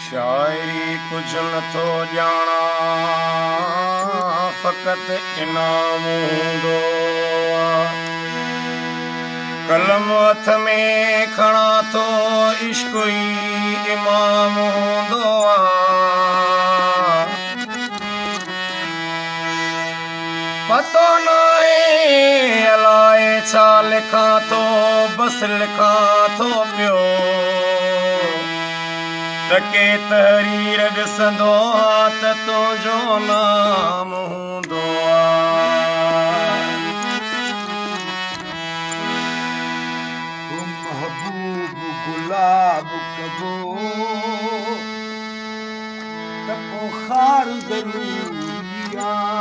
शायरी कुछ न थो ॼाणा फ़क़ति इनाम हूंदो आहे। कलम हथ में खणा थो इश्क़ ई इमाम हूंदो आहे। पतो न आहे अलाए छा लिखां थो, बस लिखां थो पियो तके तहरीर ॾिसंदो त तुंहिंजो नाम हूंदो आहे। महबूब गुलाब कबो त पोइ खार ज़रूरी आहे।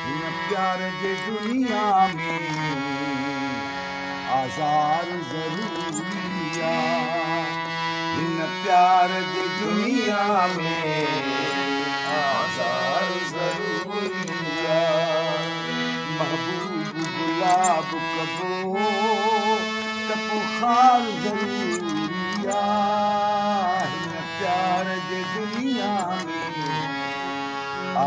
हिन प्यार जे दुनिया में आज़ार ज़रूरी आहे। हिन प्यार जे दुनिया में आज़ार ज़रूरी आहे। महबूब गुलाब कबो त पोइ खार ज़रूरी आहे। हिन प्यार जे दुनिया में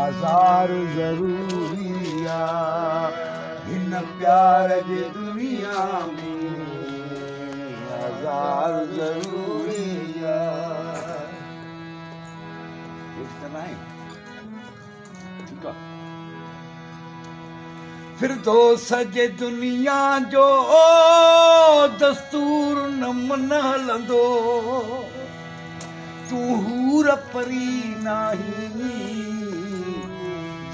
आज़ार ज़रूरी आहे। हिन प्यार जे दुनिया में आज़ार ज़रूरी आहे। ठीकु आहे। फिरदौस जे दुनिया जो दस्तूर न मन हलंदो। तूं हूर परी नाही,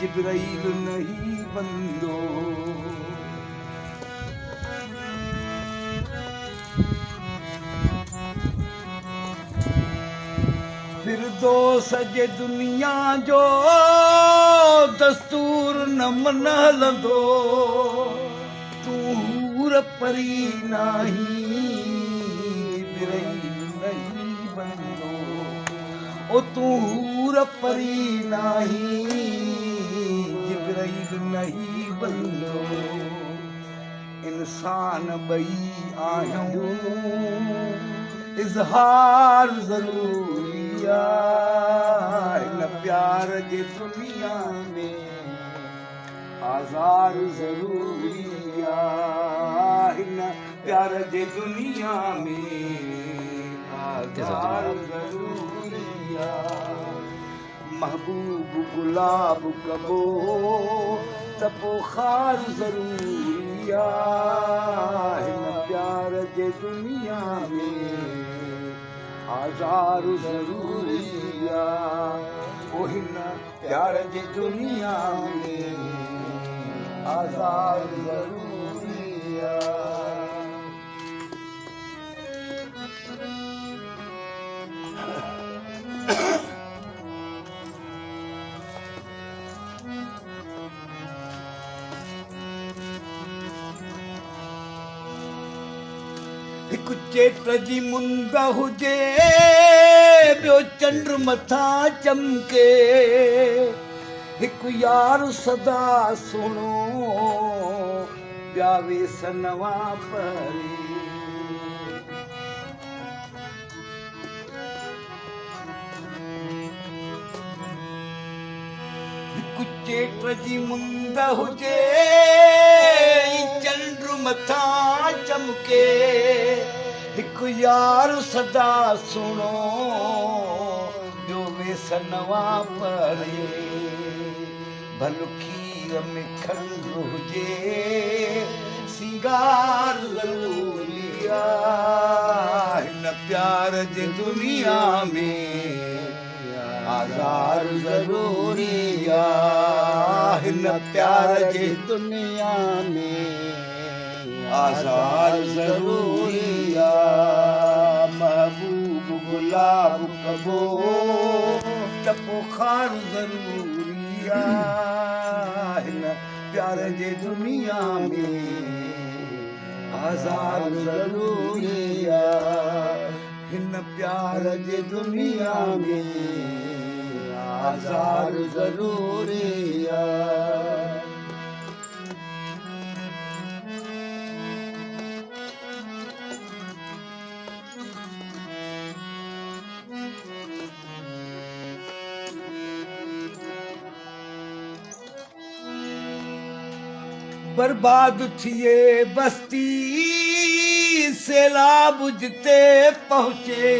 जिब्राइल नहीं बंदो। फिरदौस जे दुनिया जो दस्तूर न मन हलंदो। तूं हूर परी नाही, जिब्राइल नहीं बंदो। ओ तूं हूर परी नाही, जिब्राइल नहीं बंदो। इंसान ॿई आहियूं, इज़हार ज़रूरी आहे। हिन प्यार जे दुनिया में आज़ार ज़रूरी आहे। हिन प्यार जे दुनिया में आज़ार ज़रूरी आहे। महबूब गुलाब कबो त पोइ खार ज़रूरी आहे। हिन प्यार जे दुनिया में आज़ार ज़रूरी आहे। ओ हिन प्यार जे दुनिया में आज़ार ज़रूरी आहे। हिकु चेट जी मुंद हुजे, ॿियो चंड मथां चमके। हिकु यार सदा सुहिणो, ॿिया वेसनवा परे। हिकु चेट जी मुंद हुजे, चंड मथां चमके। हिकु यार सदा सुहिणो, ॿियो वेसनवा परे। भल खीर में खंड हुजे, सिंगार ज़रूरी आहे। हिन प्यार जे दुनिया में आज़ार ज़रूरी आहे। हिन प्यार जे दुनिया में आज़ार ज़रूरी आहे। महबूब गुलाब कबो त पोइ खार ज़रूरी आहे। हिन प्यार जे दुनिया में आज़ार ज़रूरी आहे। हिन प्यार जे दुनिया में आज़ार ज़रूरी आहे। बर्बाद थिए बस्ती सैलाब जिते पहुचे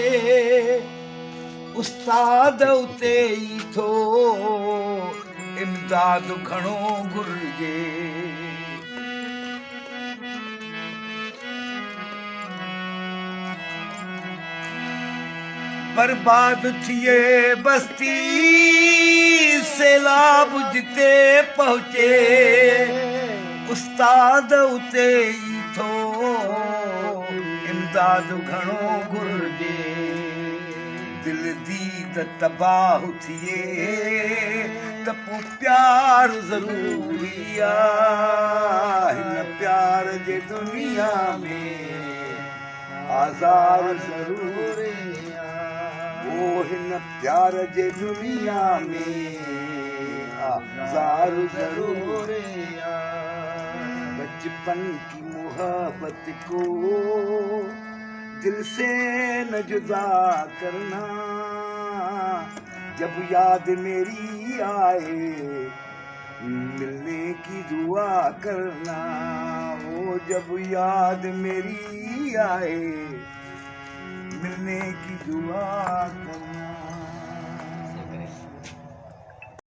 उस्ताद उते ई थो इमदाद घणो घुर्जे बर्बाद थिए बस्ती सैलाब जिते पहुचे उस्ताद उते ई थो इमदाद घणो घुर्जे दिल दी त तबाह थिए त पोइ प्यार ज़रूरी आहे हिन प्यार जे दुनिया में आज़ार ज़रूरी ओ हिन प्यार जे दुनिया में आज़ार ज़रूरी बचपन की मोहब्बत को दिल से न जुदा करना जब याद मेरी आए मिलने की दुआ करना ओ जब याद मेरी आए मिलने की दुआ करना